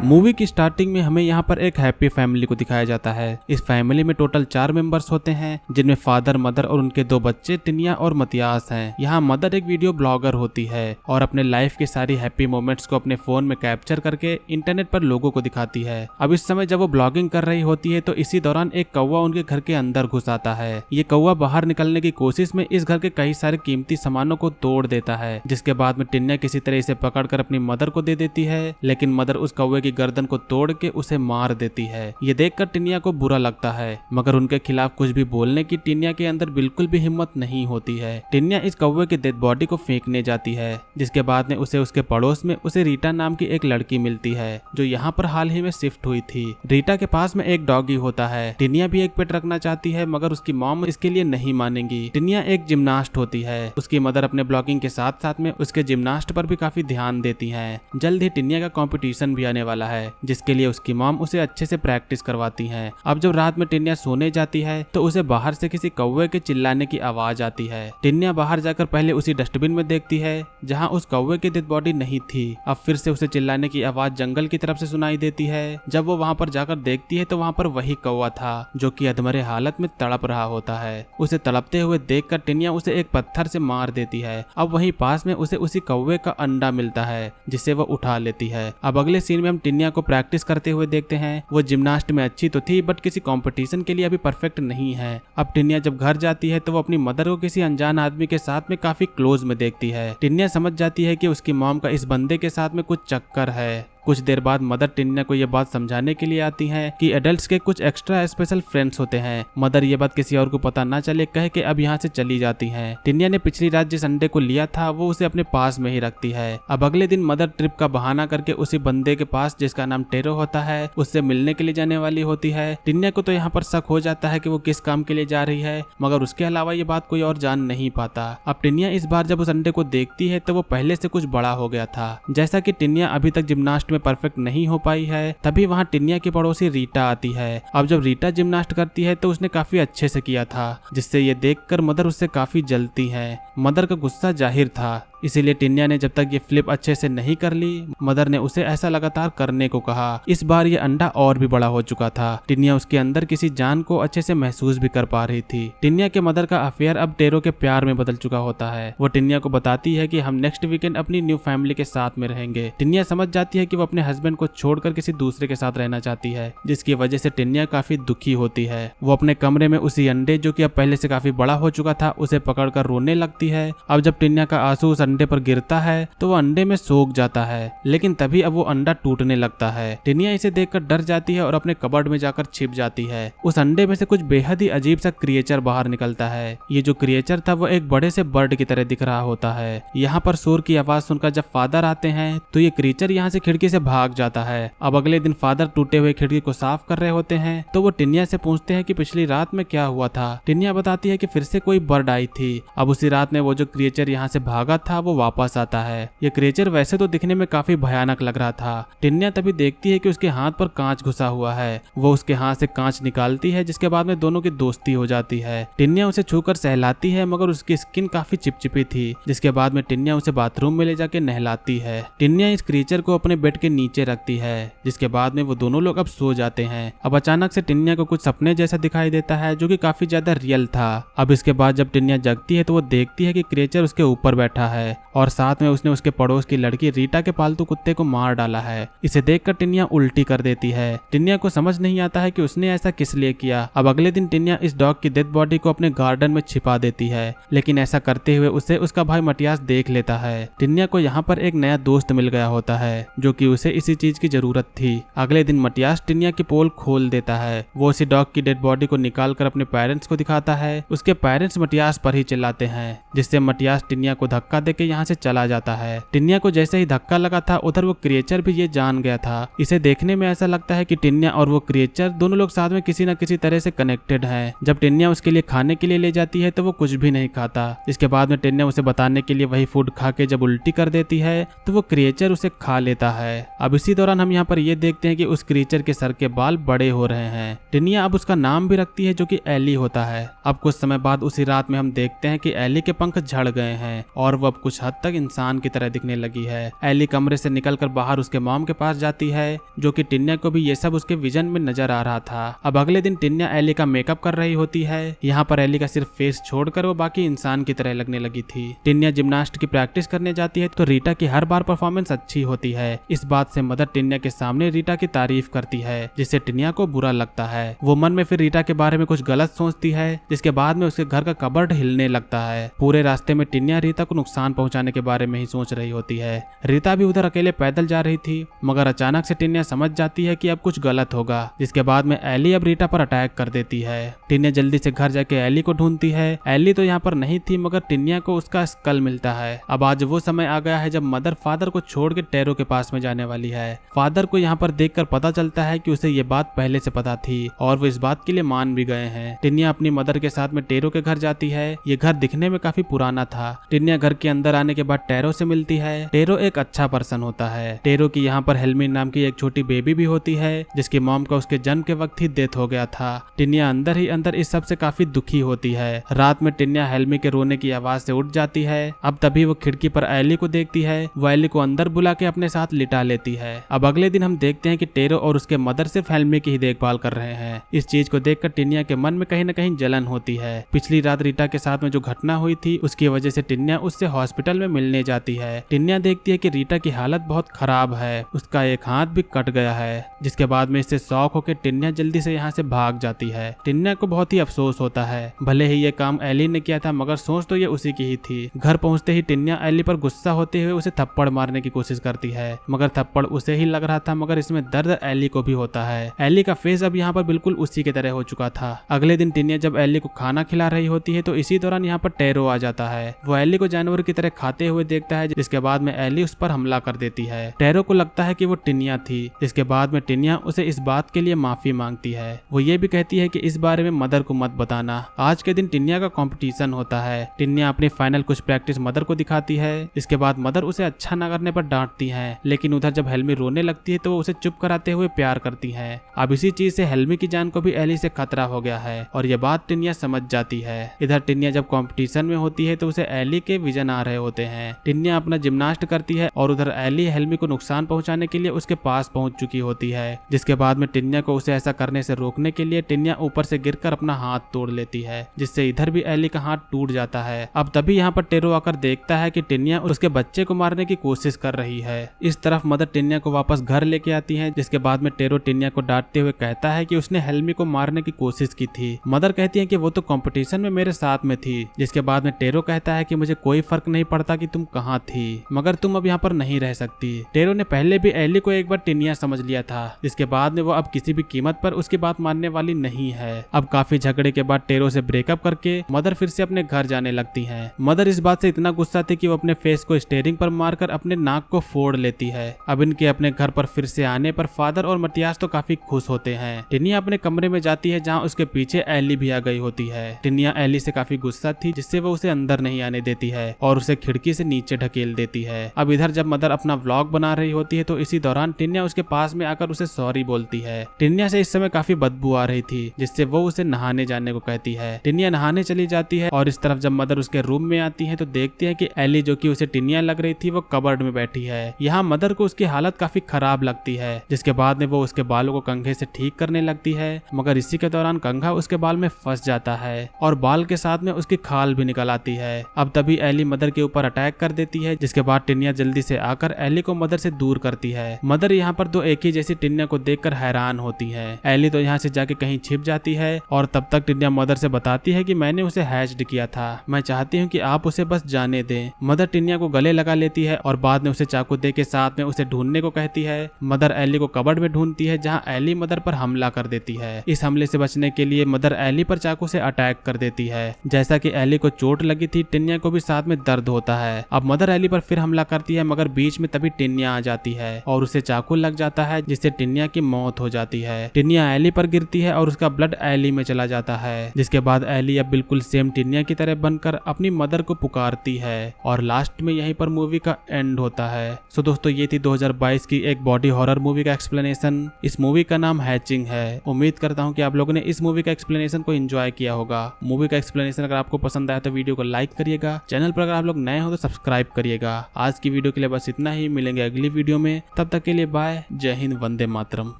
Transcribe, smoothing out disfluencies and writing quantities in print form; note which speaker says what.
Speaker 1: Movie की starting में हमें यहाँ पर एक हैप्पी फैमिली को दिखाया जाता है। इस फैमिली में टोटल 4 मेंबर्स होते हैं, जिनमें फादर, मदर और उनके 2 बच्चे टिनिया और मतियास हैं। यहाँ मदर एक वीडियो ब्लॉगर होती है और अपने लाइफ की सारी हैप्पी मोमेंट्स को अपने फोन में कैप्चर करके इंटरनेट पर लोगों को दिखाती है। अब इस समय जब वो ब्लॉगिंग कर रही होती है तो इसी दौरान एक कौवा उनके घर के अंदर घुस आता है। ये कौवा बाहर निकलने की कोशिश में इस घर के कई सारे कीमती सामानों को तोड़ देता है, जिसके बाद में टिनिया किसी तरह इसे पकड़कर अपनी मदर को दे देती है, लेकिन मदर उस कौवे की गर्दन को तोड़ के उसे मार देती है। ये देखकर टिनिया को बुरा लगता है, मगर उनके खिलाफ कुछ भी बोलने की टिनिया के अंदर बिल्कुल भी हिम्मत नहीं होती है। टिनिया इस कौवे की डेड बॉडी को फेंकने जाती है, जिसके बाद में उसे उसके पड़ोस में उसे रीटा नाम की एक लड़की मिलती है, जो यहाँ पर हाल ही में शिफ्ट हुई थी। रीटा के पास में एक डॉगी होता है। टिनिया भी एक पेट रखना चाहती है, मगर उसकी मॉम इसके लिए नहीं मानेगी। टिनिया एक जिम्नास्ट होती है। उसकी मदर अपने ब्लॉगिंग के साथ साथ में उसके जिम्नास्ट पर भी काफी ध्यान देती है। जल्द ही टिनिया का कंपटीशन भी आने वाला है, जिसके लिए उसकी मॉम उसे अच्छे से प्रैक्टिस करवाती हैं। अब जब रात में टिनिया सोने जाती है तो उसे बाहर से किसी कौवे के चिल्लाने की आवाज आती है। टिनिया बाहर जाकर पहले उसी डस्टबिन में देखती है जहां उस कौवे की डेड बॉडी नहीं थी। अब फिर से उसे चिल्लाने की आवाज जंगल की तरफ से सुनाई देती है। जब वो वहां पर जाकर देखती है तो वहां पर वही कौवा था, जो कि अधमरे हालत में तड़प रहा होता है। उसे तड़पते हुए देखकर टिनिया उसे एक पत्थर से मार देती है। अब वहीं पास में उसे उसी कौवे का अंडा मिलता है, जिसे वो उठा लेती है। अब अगले सीन में हम टिनिया को प्रैक्टिस करते हुए देखते हैं। वो जिम्नास्ट में अच्छी तो थी, बट किसी कंपटीशन के लिए अभी परफेक्ट नहीं है। अब टिनिया जब घर जाती है तो वो अपनी मदर को किसी अनजान आदमी के साथ में काफी क्लोज में देखती है। टिनिया समझ जाती है कि उसकी मॉम का इस बंदे के साथ में कुछ चक्कर है। कुछ देर बाद मदर टिनिया को यह बात समझाने के लिए आती हैं कि एडल्ट्स के कुछ एक्स्ट्रा स्पेशल फ्रेंड्स होते हैं। मदर ये बात किसी और को पता ना चले कह के अब यहाँ से चली जाती हैं। टिनिया ने पिछली रात जिस अंडे को लिया था वो उसे अपने पास में ही रखती है। अब अगले दिन मदर ट्रिप का बहाना करके उसी बंदे के पास, जिसका नाम टेरो होता है, उससे मिलने के लिए जाने वाली होती है। टिनिया को तो यहाँ पर शक हो जाता है कि वो किस काम के लिए जा रही है, मगर उसके अलावा ये बात कोई और जान नहीं पाता। अब टिनिया इस बार जब उस अंडे को देखती है तो वो पहले से कुछ बड़ा हो गया था। जैसा कि टिनिया अभी तक जिम्नास्ट में परफेक्ट नहीं हो पाई है, तभी वहाँ टिनिया की पड़ोसी रीटा आती है। अब जब रीटा जिम्नास्ट करती है तो उसने काफी अच्छे से किया था, जिससे ये देखकर मदर उससे काफी जलती है। मदर का गुस्सा जाहिर था, इसीलिए टिनिया ने जब तक ये फ्लिप अच्छे से नहीं कर ली, मदर ने उसे ऐसा लगातार करने को कहा। इस बार ये अंडा और भी बड़ा हो चुका था। टिनिया उसके अंदर किसी जान को अच्छे से महसूस भी कर पा रही थी। टिनिया के मदर का अफेयर अब टेरो के प्यार में बदल चुका होता है। वो टिनिया को बताती है कि हम नेक्स्ट वीकेंड अपनी न्यू फैमिली के साथ में रहेंगे। टिनिया समझ जाती है कि वो अपने हस्बैंड को छोड़कर किसी दूसरे के साथ रहना चाहती है, जिसकी वजह से टिनिया काफी दुखी होती है। वो अपने कमरे में उसी अंडे, जो कि अब पहले से काफी बड़ा हो चुका था, उसे पकड़कर रोने लगती है। अब जब टिनिया का आंसू उस अंडे पर गिरता है तो वो अंडे में सोख जाता है, लेकिन तभी अब वो अंडा टूटने लगता है। टिनिया इसे देखकर डर जाती है और अपने कबर्ड में जाकर छिप जाती है। उस अंडे में से कुछ बेहद ही अजीब सा क्रिएचर बाहर निकलता है। ये जो क्रिएचर था वो एक बड़े से बर्ड की तरह दिख रहा होता है। यहाँ पर शोर की आवाज सुनकर जब फादर आते हैं तो ये क्रिएचर यहाँ से खिड़की से भाग जाता है। अब अगले दिन फादर टूटे हुए खिड़की को साफ कर रहे होते हैं तो वो टिनिया से पूछते हैं कि पिछली रात में क्या हुआ था। टिनिया बताती है कि फिर से कोई बर्ड आई थी। अब उसी रात में वो जो क्रिएचर यहाँ से भागा था वो वापस आता है। ये क्रिएचर वैसे तो दिखने में काफी भयानक लग रहा था। टिनिया तभी देखती है कि उसके हाथ पर कांच घुसा हुआ है। वो उसके हाथ से कांच निकालती है, जिसके बाद में दोनों की दोस्ती हो जाती है। टिनिया उसे छूकर सहलाती है, मगर उसकी स्किन काफी चिपचिपी थी, जिसके बाद में टिनिया उसे बाथरूम में ले जाके नहलाती है। टिनिया इस क्रिएचर को अपने बेड के नीचे रखती है, जिसके बाद में वो दोनों लोग अब सो जाते हैं। अब अचानक से टिनिया को कुछ सपने जैसा दिखाई देता है, जो कि काफी ज्यादा रियल था। अब इसके बाद जब टिनिया जगती है तो वो देखती है कि क्रिएचर उसके ऊपर बैठा है और साथ में उसने उसके पड़ोस की लड़की रीटा के पालतू कुत्ते को मार डाला है। इसे देखकर टिनिया उल्टी कर देती है। टिनिया को समझ नहीं आता है कि उसने ऐसा किस लिए किया। अब अगले दिन टिनिया इस डॉग की डेड बॉडी को अपने गार्डन में छिपा देती है, लेकिन ऐसा करते हुए उसे उसका भाई मटियास देख लेता है। टिनिया को यहाँ पर एक नया दोस्त मिल गया होता है, जो कि उसे इसी चीज की जरूरत थी। अगले दिन मटियास टिनिया की पोल खोल देता है। वो उसी डॉग की डेड बॉडी को निकाल कर अपने पेरेंट्स को दिखाता है। उसके पेरेंट्स मटियास पर ही चिल्लाते हैं, जिससे मटियास टिनिया को धक्का देके यहाँ से चला जाता है। टिनिया को जैसे ही धक्का लगा था उधर वो क्रिएचर भी ये जान गया था। इसे देखने में ऐसा लगता है कि टिनिया और वो क्रिएचर दोनों लोग साथ में किसी न किसी तरह से कनेक्टेड हैं। जब टिनिया उसके लिए खाने के लिए ले जाती है तो वो कुछ भी नहीं खाता। इसके बाद में टिनिया उसे बताने के लिए वही फूड खा के जब उल्टी कर देती है तो वो क्रिएचर उसे खा लेता है। अब इसी दौरान हम यहाँ पर ये देखते हैं कि उस क्रिएचर के सर के बाल बड़े हो रहे हैं। टिनिया अब उसका नाम भी रखती है, जो कि एली होता है। अब कुछ समय बाद उसी रात में हम देखते हैं कि एली के पंख झड़ गए हैं और वो अब कुछ हद तक इंसान की तरह दिखने लगी है। एली कमरे से निकलकर बाहर उसके मॉम के पास जाती है, जो कि टिन्या को भी ये सब उसके विजन में नजर आ रहा था। अब अगले दिन टिन्या एली का मेकअप कर रही होती है। यहाँ पर एली का सिर्फ फेस छोड़कर वो बाकी इंसान की तरह लगने लगी थी। टिन्या जिम्नास्ट की प्रैक्टिस करने जाती है तो रीटा की हर बार परफॉर्मेंस अच्छी होती है। इस बात से मदर टिन्या के सामने रीटा की तारीफ करती है, जिससे टिन्या को बुरा लगता है। वो मन में फिर रीटा के बारे में कुछ गलत सोचती है, जिसके बाद में उसके घर का कबर्ड हिलने लगता है। पूरे रास्ते में टिन्या रीता को नुकसान पहुंचाने के बारे में ही सोच रही होती है। रीता भी उधर अकेले पैदल जा रही थी, मगर अचानक से टिन्या समझ जाती है कि अब कुछ गलत होगा, जिसके बाद में एली अब रीटा पर अटैक कर देती है। टिन्या जल्दी से घर जाके एली को ढूंढती है। एली तो यहाँ पर नहीं थी, मगर टिन्या को उसका स्कल मिलता है। अब आज वो समय आ गया है जब मदर फादर को छोड़ के टेरो के पास में जाने वाली है। फादर को यहाँ पर देखकर पता चलता है कि उसे ये बात पहले से पता थी और वो इस बात के लिए मान भी गए हैं। टिन्या अपनी मदर के साथ में टेरो के घर जाती है। ये घर दिखने में काफी पुराना था। टिन्या घर के अंदर आने के बाद टेरो से मिलती है। टेरो एक अच्छा पर्सन होता है। टेरो की यहाँ पर हेल्मी नाम की एक छोटी बेबी भी होती है, जिसकी मॉम का उसके जन्म के वक्त ही डेथ हो गया था। टिन्या अंदर ही अंदर इस सब से काफी दुखी होती है। रात में टिन्या हेल्मी के रोने की आवाज से उठ जाती है। अब तभी वो खिड़की पर एली को देखती है। वो एली को अंदर बुला के अपने साथ लिटा लेती है। अब अगले दिन हम देखते हैं कि टेरो और उसके मदर सिर्फ हेल्मी की ही देखभाल कर रहे हैं। इस चीज को देखकर टिन्या के मन में कहीं न कहीं जलन होती है। पिछली रात रीटा के साथ में जो घटना हुई थी, उसकी वजह से टिन्या उससे हॉस्पिटल में मिलने जाती है। टिन्या देखती है कि रीटा की हालत बहुत खराब है, उसका एक हाथ भी कट गया है, जिसके बाद में इससे शॉक होकर टिन्या जल्दी से यहाँ से भाग जाती है। टिन्या को बहुत ही अफसोस होता है, भले ही ये काम एली ने किया था, मगर सोच तो ये उसी की ही थी। घर पहुंचते ही टिन्या एली पर गुस्सा होते हुए उसे थप्पड़ मारने की कोशिश करती है, मगर थप्पड़ उसे ही लग रहा था, मगर इसमें दर्द एली को भी होता है। एली का फेस अब यहाँ पर बिल्कुल उसी की तरह हो चुका था। अगले दिन टिन्या जब एली को खाना खिला रही होती है तो इसी दौरान यहाँ पर टेरो आ जाता है। वो एली को जानवर की तरह खाते हुए देखता है, जिसके बाद में एली उस पर हमला कर देती है। टेरो को लगता है कि वो टिन्या थी, जिसके बाद में टिन्या उसे इस बात के लिए माफी मांगती है। वो ये भी कहती है कि इस बारे में मदर को मत बताना। आज के दिन टिन्या का कंपटीशन होता है। टिन्या अपनी फाइनल कुछ प्रैक्टिस मदर को दिखाती है। इसके बाद मदर उसे अच्छा न करने पर डांटती है, लेकिन उधर जब हेल्मी रोने लगती है तो वो उसे चुप कराते हुए प्यार करती है। अब इसी चीज से हेल्मी की जान को भी एली से खतरा हो गया है और ये बात टिन्या समझ जाती है। इधर टिन्या जब कंपटीशन में होती है तो उसे एली के विजन आ रहे होते हैं। टिन्या अपना जिम्नास्ट करती है और उधर एली हेल्मी को नुकसान पहुंचाने के लिए उसके पास पहुंच चुकी होती है, जिसके बाद में टिन्या को उसे ऐसा करने से रोकने के लिए टिन्या ऊपर से गिरकर अपना हाथ तोड़ लेती है, जिससे इधर भी एली का हाथ टूट जाता है। अब तभी यहाँ पर टेरो आकर देखता है कि टिन्या उसके बच्चे को मारने की कोशिश कर रही है। इस तरफ मदर टिन्या को वापस घर लेके आती है, जिसके बाद में टेरो टिन्या को डांटते हुए कहता है कि उसने हेल्मी को मारने की कोशिश की थी। मदर कहती है कि वो तो कंपटीशन में मेरे साथ में थी, जिसके बाद में टेरो कहता है कि मुझे कोई फर्क नहीं पड़ता कि तुम कहाँ थी, मगर तुम अब यहाँ पर नहीं रह सकती। टेरो ने पहले भी एली को एक बार टिन्या समझ लिया था, जिसके बाद में वो अब किसी भी कीमत पर उसकी बात मानने वाली नहीं है। अब काफी झगड़े के बाद टेरो से ब्रेकअप करके मदर फिर से अपने घर जाने लगती हैं। मदर इस बात से इतना गुस्सा थी कि वो अपने फेस को स्टीयरिंग पर मारकर अपने नाक को फोड़ लेती है। अब इनके अपने घर पर फिर से आने पर फादर और मटियास तो काफी खुश होते हैं। टिन्या अपने कमरे में जाती है, जहाँ उसके पीछे एली भी आ गई होती है। टिन्या एली से काफी गुस्सा थी, जिससे वो उसे अंदर नहीं आने देती है और उसे खिड़की से नीचे ढकेल देती है। अब इधर जब मदर अपना व्लॉग बना रही होती है तो इसी दौरान टिन्या उसके पास में आकर उसे सॉरी बोलती है। टिन्या से इस समय काफी बदबू आ रही थी, जिससे वो उसे नहाने जाने को कहती है। टिन्या नहाने चली जाती है और इस तरफ जब मदर उसके रूम में आती है तो देखती है कि एली, जो कि उसे टिन्या लग रही थी, वो कबर्ड में बैठी है। यहाँ मदर को उसकी हालत काफी खराब लगती है, जिसके बाद में वो उसके बालों को कंघे से ठीक करने लगती है, मगर इसी के दौरान कंघा उसके बाल में फंस जाता है और बाल के साथ में उसकी खाल भी निकल आती है। अब तभी एली मदर के ऊपर अटैक कर देती है, जिसके बाद टिन्या जल्दी से आकर एली को मदर से दूर करती है। मदर यहाँ पर दो एक ही जैसी टिन्या को देखकर हैरान होती है। एली तो यहाँ से जाके कहीं छिप जाती है और तब तक टिन्या मदर से बताती है कि मैंने उसे हैच्ड किया था, मैं चाहती हूँ कि आप उसे बस जाने दें। मदर टिन्या को गले लगा लेती है और बाद में उसे चाकू दे के साथ में उसे ढूंढने को कहती है। मदर एली को कबर्ड में ढूंढती है, जहाँ एली मदर पर हमला कर देती है। इस हमले से बचने के लिए मदर एली पर चाकू से अटैक कर देती है। जैसा कि एली को चोट लगी थी, टिन्या को भी साथ में दर्द होता है। अब मदर एली पर फिर हमला करती है, मगर बीच में तभी टिन्या आ जाती है और उसे चाकू लग जाता है, जिससे टिन्या की मौत हो जाती है। टिन्या एली पर गिरती है और उसका ब्लड एली में चला जाता है, जिसके बाद एली अब बिल्कुल सेम टिन्या की तरह बनकर अपनी मदर को पुकारती है और लास्ट में यहीं पर मूवी का एंड होता है। सो दोस्तों, ये थी 2022 की एक बॉडी हॉरर मूवी का एक्सप्लेनेशन। इस मूवी का नाम हैचिंग है। उम्मीद करता हूँ कि आप लोगों ने इस मूवी का एक्सप्लेनेशन को एंजॉय किया होगा। मूवी का एक्सप्लेनेशन अगर आपको पसंद आया तो वीडियो को लाइक करिएगा। चैनल पर अगर आप लोग लोग नए हो तो सब्सक्राइब करिएगा। आज की वीडियो के लिए बस इतना ही, मिलेंगे अगली वीडियो में, तब तक के लिए बाय, जय हिंद, वंदे मातरम।